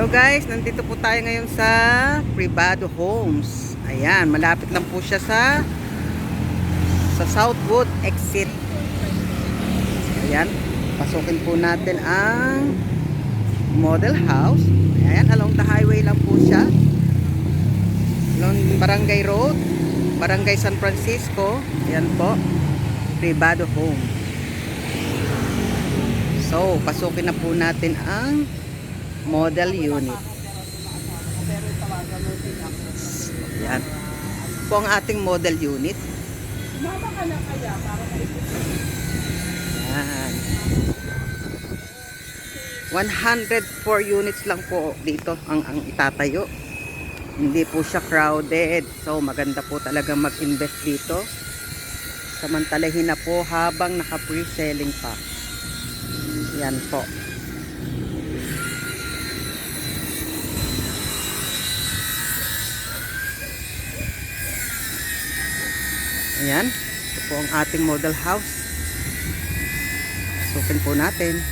Hello guys, nandito po tayo ngayon sa Privado Homes. Ayan, malapit lang po siya sa Southwood exit. Ayan, pasukin po natin ang model house. Ayan, along the highway lang po siya. Along Barangay Road, Barangay San Francisco. Ayan po, Privado Homes. So, pasukin na po natin ang model unit. Yan po ang ating model unit. Yan. 104 units lang po dito ang itatayo. Hindi po siya crowded. So maganda po talaga mag-invest dito. Samantalahin na po habang naka-pre-selling pa. Yan po. Ayan, ito po ang ating model house. Sukin po natin.